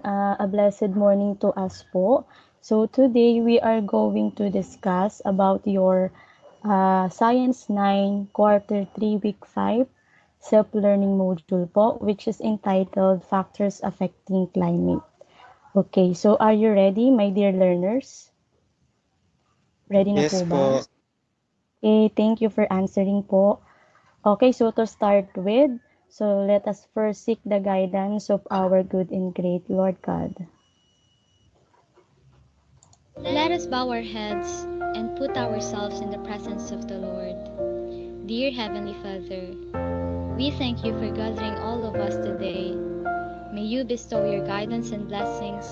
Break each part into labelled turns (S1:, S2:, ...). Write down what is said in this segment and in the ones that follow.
S1: A blessed morning to us po. So today we are going to discuss about your Science 9 Quarter 3 Week 5 Self-Learning Module po, which is entitled Factors Affecting Climate. Okay, so are you ready, my dear learners? Ready na
S2: Yes
S1: po ba?
S2: po.
S1: Okay, thank you for answering po. Okay, so to start with, so let us first seek the guidance of our good and great Lord God.
S3: Let us bow our heads and put ourselves in the presence of the Lord. Dear Heavenly Father, we thank you for gathering all of us today. May you bestow your guidance and blessings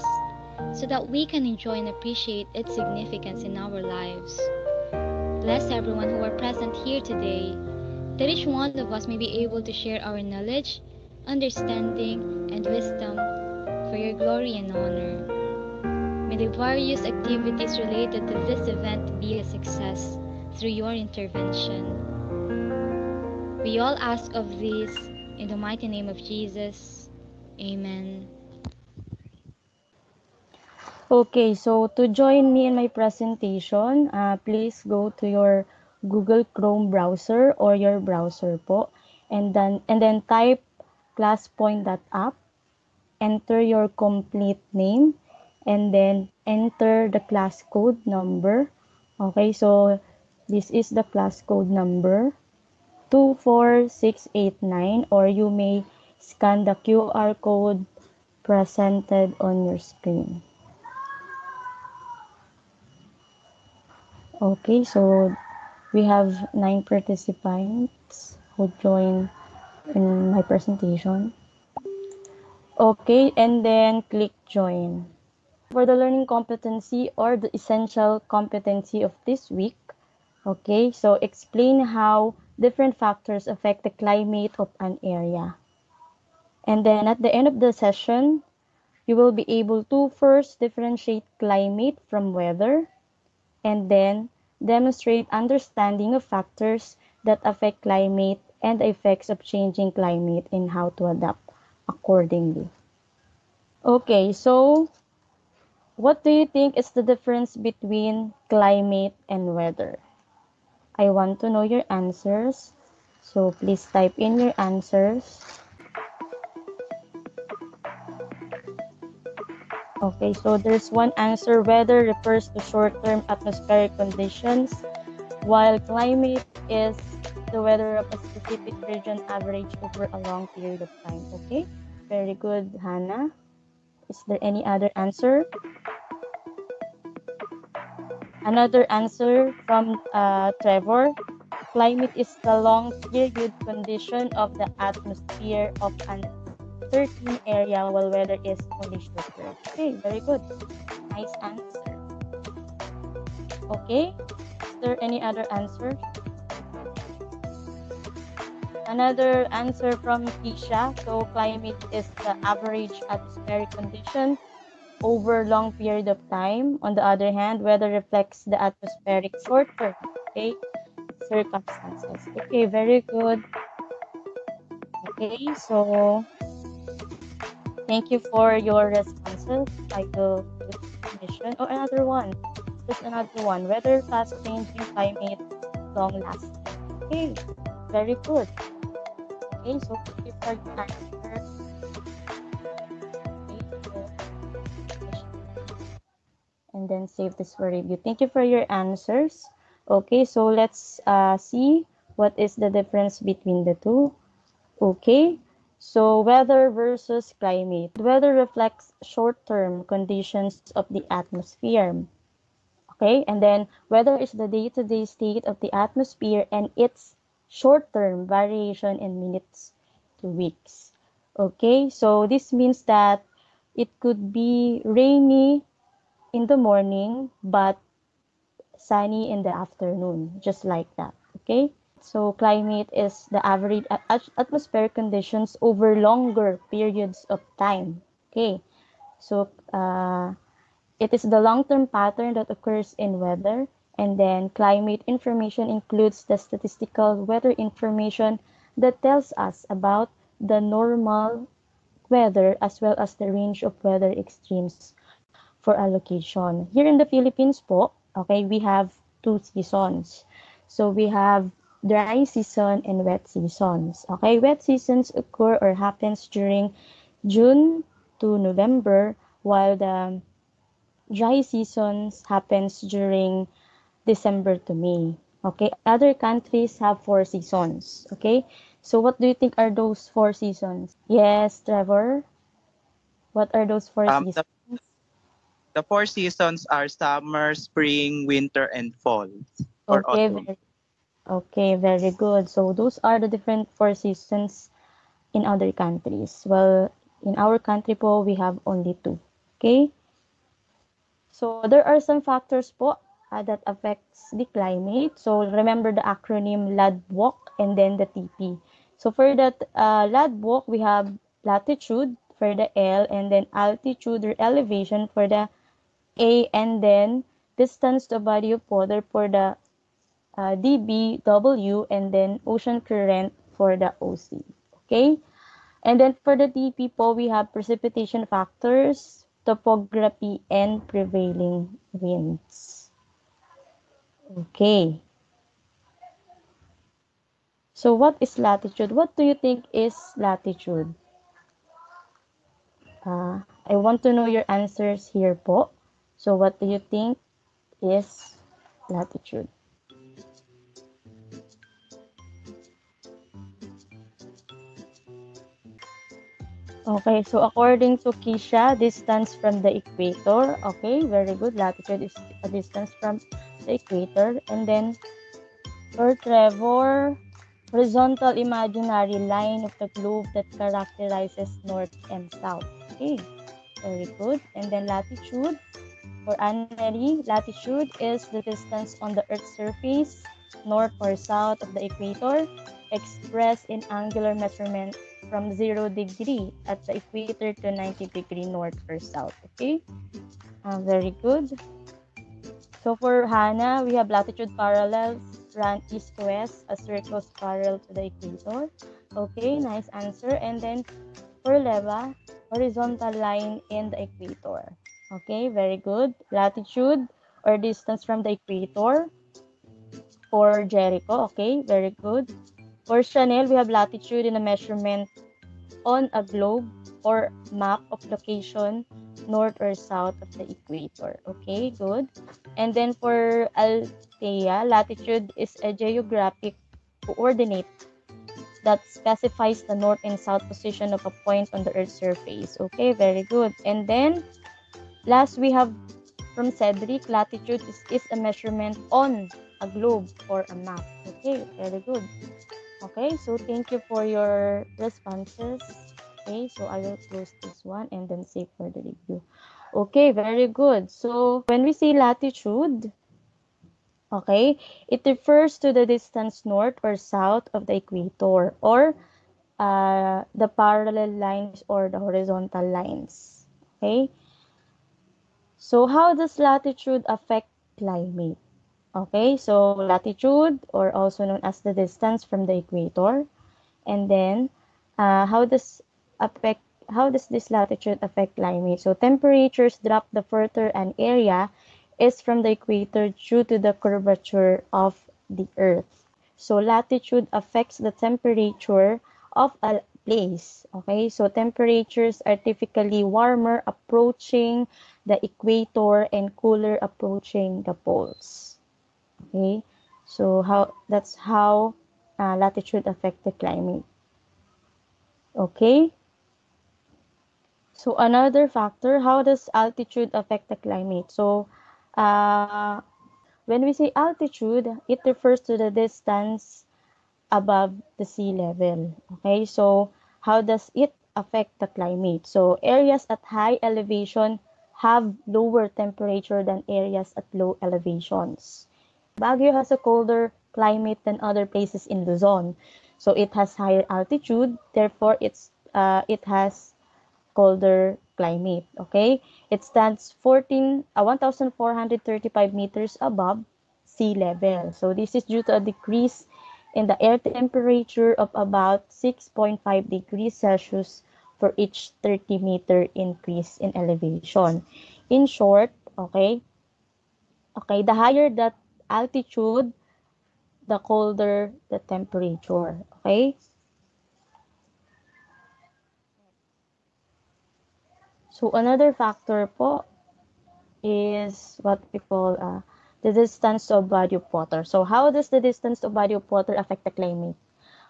S3: so that we can enjoy and appreciate its significance in our lives. Bless everyone who are present here today, that each one of us may be able to share our knowledge, understanding, and wisdom for your glory and honor. May the various activities related to this event be a success through your intervention. We all ask of this in the mighty name of Jesus. Amen.
S1: Okay, so to join me in my presentation, please go to your Google Chrome browser or your browser po, and then type classpoint.app, enter your complete name, and then enter the class code number. Okay, so this is the class code number 24689, or you may scan the QR code presented on your screen. Okay, so we have 9 participants who join in my presentation. Okay, and then click join. For the learning competency or the essential competency of this week, okay, so explain how different factors affect the climate of an area. And then at the end of the session, you will be able to first differentiate climate from weather, and then demonstrate understanding of factors that affect climate and the effects of changing climate and how to adapt accordingly. Okay, so what do you think is the difference between climate and weather? I want to know your answers. So please type in your answers. Okay, so there's one answer. Weather refers to short-term atmospheric conditions, while climate is the weather of a specific region averaged over a long period of time. Okay, very good, Hannah. Is there any other answer? Another answer from Trevor. Climate is the long period condition of the atmosphere of an certain area, while weather is only short term. Okay, very good. Nice answer. Okay, is there any other answer? Another answer from Keisha. So climate is the average atmospheric condition over long period of time. On the other hand, weather reflects the atmospheric short-term, okay, circumstances. Okay, very good. Okay, so thank you for your responses. I will give permission. Oh, another one. There's another one. Weather fast changing, climate long lasting. Okay, very good. Okay, so thank you for your answer. Okay, and then save this for review. Thank you for your answers. Okay, so let's see what is the difference between the two. Okay, so weather versus climate. Weather reflects short-term conditions of the atmosphere. Okay, and then weather is the day-to-day state of the atmosphere and its short-term variation in minutes to weeks. Okay, so this means that it could be rainy in the morning but sunny in the afternoon, just like that. Okay, so climate is the average atmospheric conditions over longer periods of time. Okay, so it is the long-term pattern that occurs in weather, and then climate information includes the statistical weather information that tells us about the normal weather as well as the range of weather extremes for a location. Here in the Philippines po, okay, we have two seasons. So we have dry season and wet seasons. Okay, wet seasons occur or happens during June to November, while the dry seasons happens during December to May. Okay, other countries have 4 seasons. Okay, so what do you think are those 4 seasons? Yes, Trevor, what are those four
S2: Um,
S1: seasons?
S2: the, the four seasons are summer, spring, winter, and fall or
S1: Okay,
S2: autumn.
S1: very Okay, very good. So those are the different 4 seasons in other countries. Well, in our country po, we have only two. Okay? So there are some factors po that affects the climate. So remember the acronym LADWOC and then the TP. So for that LADWOC, we have latitude for the L and then altitude or elevation for the A and then distance to body of water for the dBW and then ocean current for the OC. Okay? And then for the TP po, we have precipitation factors, topography, and prevailing winds. Okay. So what is latitude? What do you think is latitude? I want to know your answers here po. So what do you think is latitude? Okay, so according to Kisha, distance from the equator. Okay, very good. Latitude is a distance from the equator. And then for Trevor, horizontal imaginary line of the globe that characterizes north and south. Okay, very good. And then latitude. For Anne-Marie, latitude is the distance on the Earth's surface, north or south of the equator, expressed in angular measurement from 0 degree at the equator to 90 degree north or south. Okay, very good. So for Hannah, we have latitude parallels run east to west as circles parallel to the equator. Okay, nice answer. And then for Leva, horizontal line in the equator. Okay, very good. Latitude or distance from the equator for Jericho. Okay, very good. For Chanel, we have latitude in a measurement on a globe or map of location north or south of the equator. Okay, good. And then for Althea, latitude is a geographic coordinate that specifies the north and south position of a point on the Earth's surface. Okay, very good. And then last we have from Cedric, latitude is a measurement on a globe or a map. Okay, very good. Okay, so thank you for your responses. Okay, so I will close this one and then save for the review. Okay, very good. So when we say latitude, okay, it refers to the distance north or south of the equator or the parallel lines or the horizontal lines. Okay, so how does latitude affect climate? Okay, so latitude, or also known as the distance from the equator, and then how does affect how does this latitude affect climate? So temperatures drop the further an area is from the equator due to the curvature of the Earth. So latitude affects the temperature of a place. Okay, so temperatures are typically warmer approaching the equator and cooler approaching the poles. Okay, so that's how latitude affect the climate. Okay, so another factor, how does altitude affect the climate? So uh, when we say altitude, it refers to the distance above the sea level. Okay, so how does it affect the climate? So areas at high elevation have lower temperature than areas at low elevations. Baguio has a colder climate than other places in Luzon. So it has higher altitude, therefore it has colder climate. Okay, it stands 1,435 meters above sea level. So this is due to a decrease in the air temperature of about 6.5 degrees Celsius for each 30-meter increase in elevation. In short, okay, the higher that altitude, the colder the temperature, okay? So another factor po is what we call the distance of body of water. So how does the distance of body of water affect the climate?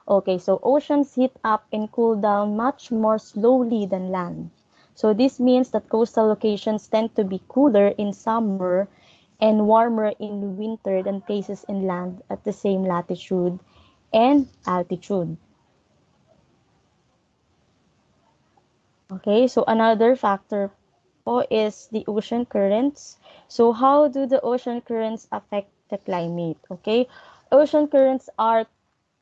S1: Okay, so oceans heat up and cool down much more slowly than land. So this means that coastal locations tend to be cooler in summer and warmer in winter than places inland at the same latitude and altitude. Okay, so another factor po is the ocean currents. So how do the ocean currents affect the climate? Okay, ocean currents are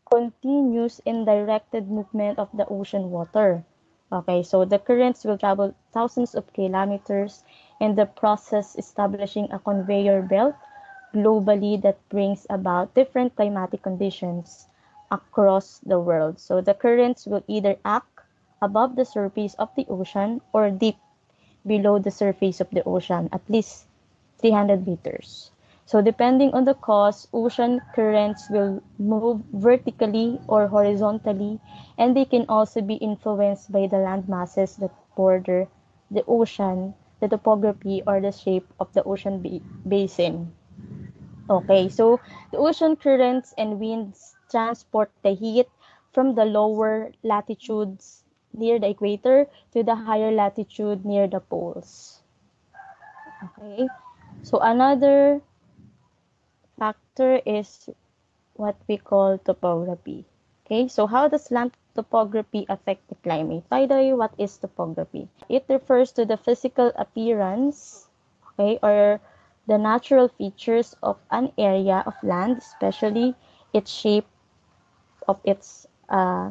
S1: continuous and directed movement of the ocean water. Okay, so the currents will travel thousands of kilometers in the process establishing a conveyor belt globally that brings about different climatic conditions across the world. So the currents will either act above the surface of the ocean or deep below the surface of the ocean, at least 300 meters. So depending on the cause, ocean currents will move vertically or horizontally, and they can also be influenced by the land masses that border the ocean, the topography, or the shape of the ocean basin. Okay, so the ocean currents and winds transport the heat from the lower latitudes near the equator to the higher latitude near the poles. Okay, so another factor is what we call topography. Okay, so how does land topography affect the climate? By the way, what is topography? It refers to the physical appearance, okay, or the natural features of an area of land, especially its shape of its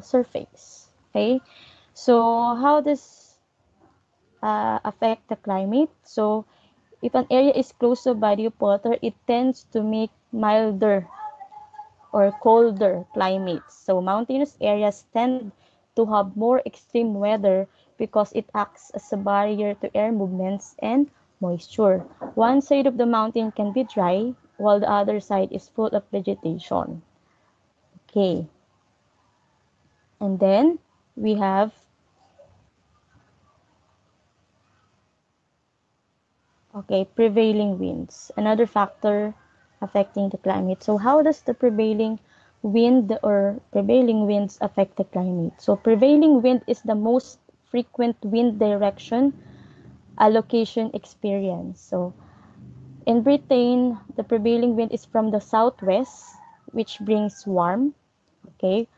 S1: surface. Okay, so how does affect the climate? So if an area is close to a body of water, it tends to make milder or colder climates. So mountainous areas tend to have more extreme weather because it acts as a barrier to air movements and moisture. One side of the mountain can be dry while the other side is full of vegetation. Okay. And then we have prevailing winds. Another factor affecting the climate. So how does the prevailing wind or prevailing winds affect the climate? So prevailing wind is the most frequent wind direction a location experience. So in Britain, the prevailing wind is from the southwest, which brings warm, okay,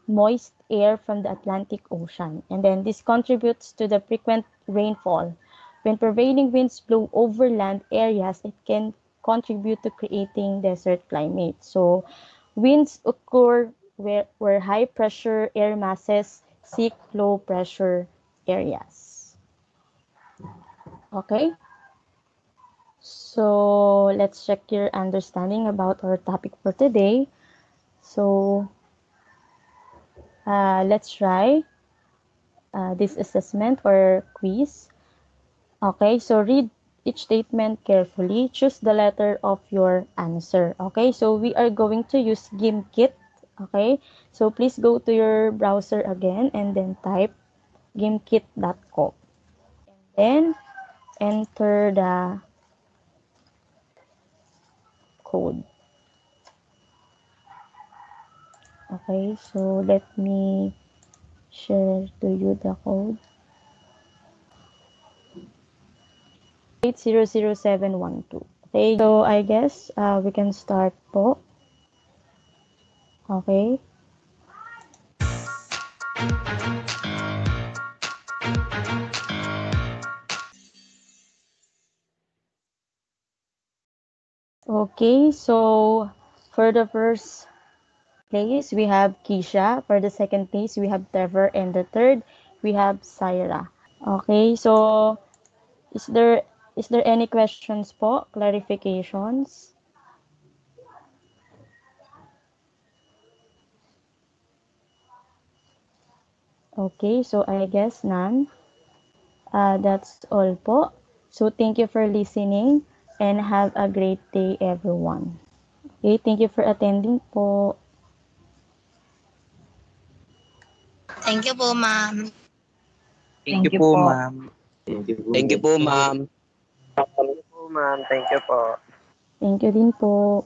S1: moist air from the Atlantic Ocean. And then this contributes to the frequent rainfall. When prevailing winds blow over land areas, it can contribute to creating desert climate. So winds occur where high pressure air masses seek low pressure areas. Okay? So let's check your understanding about our topic for today. So let's try this assessment or quiz. Okay, so read each statement carefully. Choose the letter of your answer. Okay, so we are going to use GimKit. Okay, so please go to your browser again and then type gimkit.com. Then enter the code. Okay, so let me share to you the code. 800712. Okay, so I guess we can start po. Okay. Okay, so for the first place, we have Keisha. For the second place, we have Trevor. And the third, we have Syra. Okay, so is there any questions po? Clarifications? Okay, so I guess none. That's all po. So thank you for listening and have a great day everyone. Okay, thank you for attending po.
S4: Thank you po, ma'am.
S2: Thank you po, ma'am.
S5: Thank you po.
S6: Thank you po, ma'am.
S5: Thank you po, ma'am. Thank you po.
S1: Thank you din po.